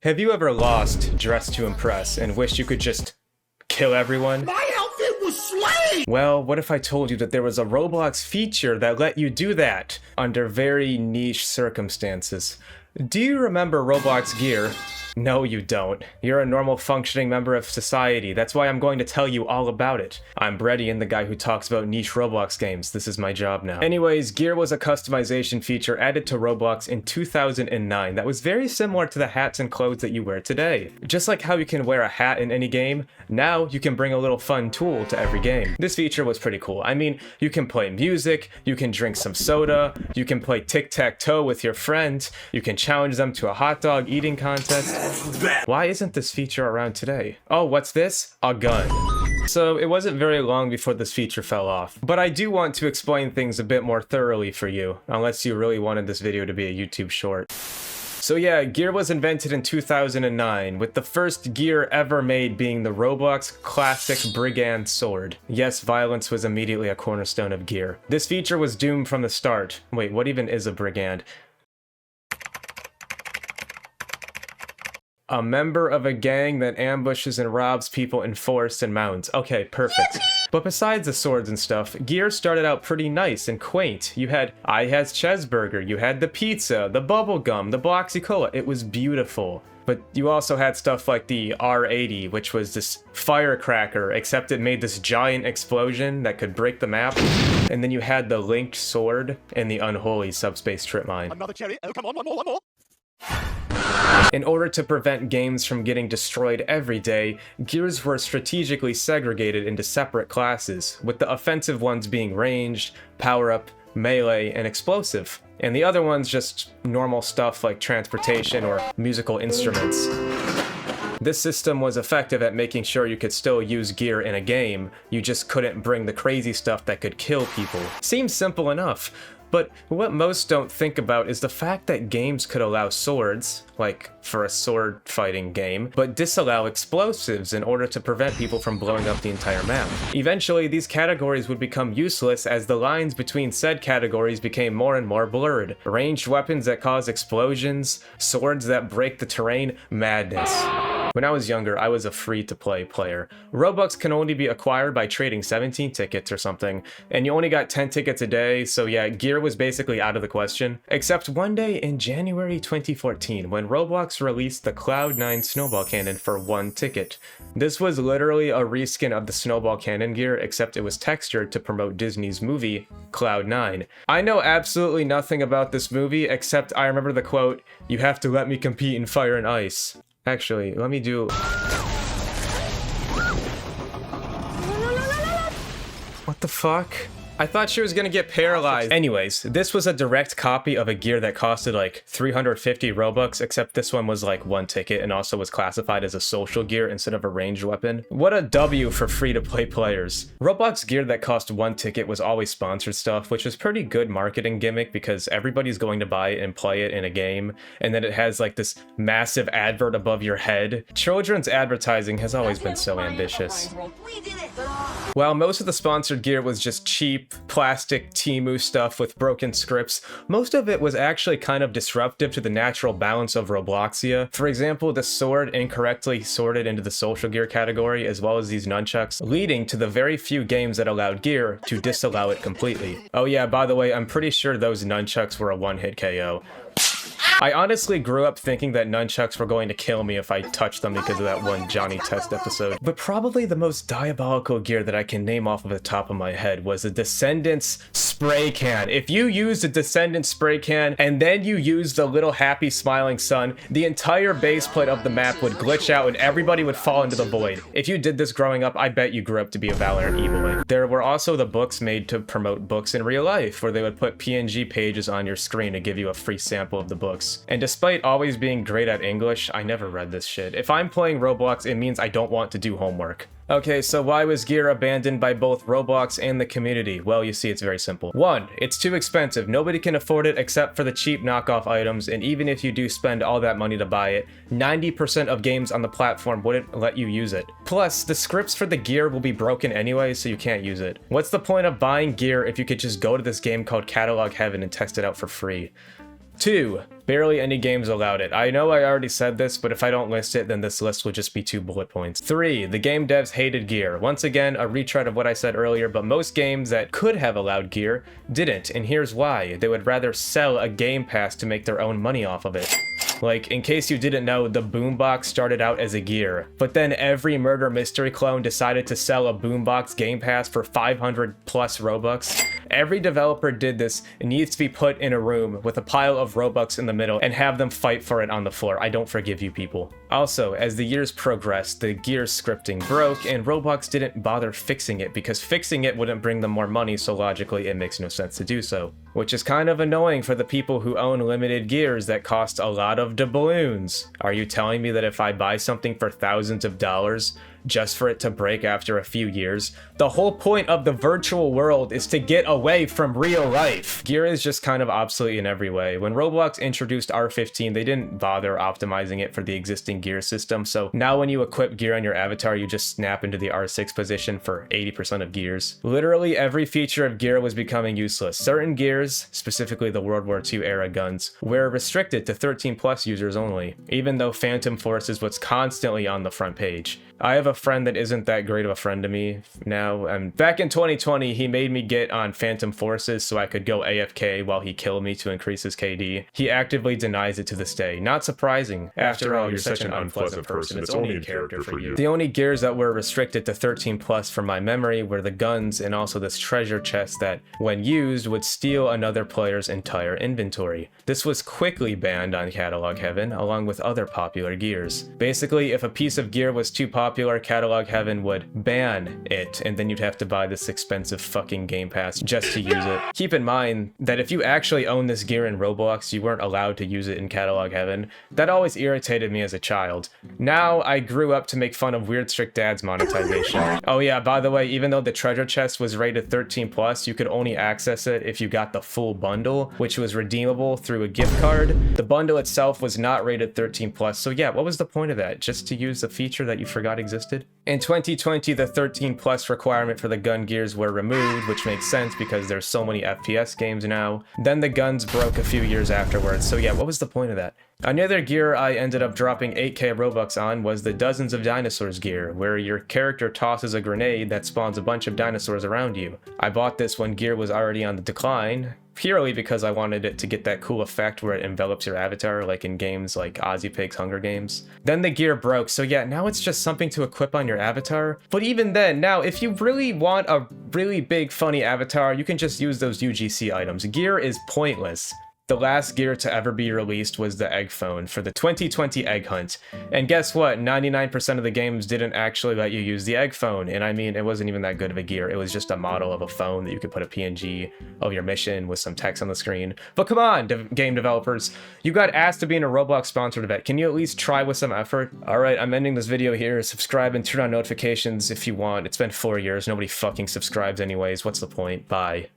Have you ever lost dressed to impress and wished you could just kill everyone? My outfit was slain! Well, what if I told you that there was a Roblox feature that let you do that under very niche circumstances? Do you remember Roblox gear? No, you don't. You're a normal functioning member of society. That's why I'm going to tell you all about it. I'm Breadian, the guy who talks about niche Roblox games. This is my job now. Anyways, gear was a customization feature added to Roblox in 2009 that was very similar to the hats and clothes that you wear today. Just like how you can wear a hat in any game, now you can bring a little fun tool to every game. This feature was pretty cool. I mean, you can play music, you can drink some soda, you can play tic-tac-toe with your friends, you can challenge them to a hot dog eating contest. Why isn't this feature around today? Oh, what's this? A gun. So it wasn't very long before this feature fell off. But I do want to explain things a bit more thoroughly for you, unless you really wanted this video to be a YouTube short. So yeah, gear was invented in 2009, with the first gear ever made being the Roblox classic Breadian sword. Yes, violence was immediately a cornerstone of gear. This feature was doomed from the start. Wait, what even is a brigand? A member of a gang that ambushes and robs people in forests and mountains. Okay, perfect. But besides the swords and stuff, gear started out pretty nice and quaint. You had I Has Cheeseburger, you had the pizza, the bubble gum, the Bloxy Cola. It was beautiful. But you also had stuff like the R80, which was this firecracker, except it made this giant explosion that could break the map. And then you had the linked sword and the unholy subspace trip mine. Another cherry. Oh, come on, one more. In order to prevent games from getting destroyed every day, gears were strategically segregated into separate classes, with the offensive ones being ranged, power-up, melee, and explosive, and the other ones just normal stuff like transportation or musical instruments. This system was effective at making sure you could still use gear in a game, you just couldn't bring the crazy stuff that could kill people. Seems simple enough. But what most don't think about is the fact that games could allow swords, like for a sword fighting game, but disallow explosives in order to prevent people from blowing up the entire map. Eventually, these categories would become useless as the lines between said categories became more and more blurred. Ranged weapons that cause explosions, swords that break the terrain, madness. When I was younger, I was a free-to-play player. Robux can only be acquired by trading 17 tickets or something, and you only got 10 tickets a day, so yeah, gear was basically out of the question. Except one day in January 2014, when Roblox released the Cloud9 Snowball Cannon for 1 ticket. This was literally a reskin of the Snowball Cannon gear, except it was textured to promote Disney's movie, Cloud9. I know absolutely nothing about this movie, except I remember the quote, "You have to let me compete in fire and ice." Actually, let me do... What the fuck? I thought she was gonna get paralyzed. Anyways, this was a direct copy of a gear that costed like 350 Robux, except this one was like 1 ticket and also was classified as a social gear instead of a ranged weapon. What a W for free-to-play players. Roblox gear that cost 1 ticket was always sponsored stuff, which was pretty good marketing gimmick because everybody's going to buy it and play it in a game, and then it has like this massive advert above your head. Children's advertising has always been so ambitious. While most of the sponsored gear was just cheap, plastic Temu stuff with broken scripts, most of it was actually kind of disruptive to the natural balance of Robloxia. For example, the sword incorrectly sorted into the social gear category, as well as these nunchucks, leading to the very few games that allowed gear to disallow it completely. Oh yeah, by the way, I'm pretty sure those nunchucks were a one-hit KO. I honestly grew up thinking that nunchucks were going to kill me if I touched them because of that one Johnny Test episode. But probably the most diabolical gear that I can name off of the top of my head was a Descendants spray can. If you used a Descendants spray can and then you used the little happy smiling sun, the entire base plate of the map would glitch out and everybody would fall into the void. If you did this growing up, I bet you grew up to be a Valorant evilly. There were also the books made to promote books in real life, where they would put PNG pages on your screen to give you a free sample of the books. And despite always being great at English, I never read this shit. If I'm playing Roblox, it means I don't want to do homework. Okay, so why was gear abandoned by both Roblox and the community? Well, you see, it's very simple. 1, it's too expensive. Nobody can afford it except for the cheap knockoff items, and even if you do spend all that money to buy it, 90% of games on the platform wouldn't let you use it. Plus, the scripts for the gear will be broken anyway, so you can't use it. What's the point of buying gear if you could just go to this game called Catalog Heaven and test it out for free? 2. Barely any games allowed it. I know I already said this, but if I don't list it, then this list will just be 2 bullet points. 3. The game devs hated gear. Once again, a retread of what I said earlier, but most games that could have allowed gear didn't, and here's why. They would rather sell a game pass to make their own money off of it. Like, in case you didn't know, the boombox started out as a gear, but then every murder mystery clone decided to sell a boombox game pass for 500 plus Robux. Every developer did this. It needs to be put in a room with a pile of Robux in the middle and have them fight for it on the floor. I don't forgive you people. Also, as the years progressed, the gear scripting broke and Roblox didn't bother fixing it because fixing it wouldn't bring them more money, so logically it makes no sense to do so. Which is kind of annoying for the people who own limited gears that cost a lot of doubloons. Are you telling me that if I buy something for thousands of dollars, just for it to break after a few years? The whole point of the virtual world is to get away from real life. Gear is just kind of obsolete in every way. When Roblox introduced R15, they didn't bother optimizing it for the existing gear system, so now when you equip gear on your avatar, you just snap into the R6 position for 80% of gears. Literally every feature of gear was becoming useless. Certain gears, specifically the World War II era guns, were restricted to 13 plus users only, even though Phantom Force is what's constantly on the front page. I have a friend that isn't that great of a friend to me now, and back in 2020, he made me get on Phantom Forces so I could go AFK while he killed me to increase his KD. He actively denies it to this day. Not surprising. After all, you're such an unpleasant person. It's only a character for you. The only gears that were restricted to 13 plus from my memory were the guns and also this treasure chest that, when used, would steal another player's entire inventory. This was quickly banned on Catalog Heaven, along with other popular gears. Basically, if a piece of gear was too popular, Catalog Heaven would ban it, and then you'd have to buy this expensive fucking game pass just to use it. Keep in mind that if you actually own this gear in Roblox, you weren't allowed to use it in Catalog Heaven. That always irritated me as a child. Now I grew up to make fun of Weird Strict Dad's monetization. Oh yeah, by the way, even though the treasure chest was rated 13 plus, you could only access it if you got the full bundle, which was redeemable through a gift card. The bundle itself was not rated 13 plus, so yeah, what was the point of that? Just to use the feature that you forgot existed? In 2020, the 13 plus requirement for the gun gears were removed, which makes sense because there's so many FPS games now. Then the guns broke a few years afterwards, so yeah, what was the point of that? Another gear I ended up dropping 8k Robux on was the Dozens of Dinosaurs gear, where your character tosses a grenade that spawns a bunch of dinosaurs around you. I bought this when gear was already on the decline, purely because I wanted it to get that cool effect where it envelops your avatar, like in games like Ozzy Pig's Hunger Games. Then the gear broke, so yeah, now it's just something to equip on your avatar. But even then, now, if you really want a really big, funny avatar, you can just use those UGC items. Gear is pointless. The last gear to ever be released was the Egg Phone for the 2020 Egg Hunt. And guess what? 99% of the games didn't actually let you use the Egg Phone. And I mean, it wasn't even that good of a gear. It was just a model of a phone that you could put a PNG of your mission with some text on the screen. But come on, game developers. You got asked to be in a Roblox sponsored event. Can you at least try with some effort? Alright, I'm ending this video here. Subscribe and turn on notifications if you want. It's been 4 years. Nobody fucking subscribes anyways. What's the point? Bye.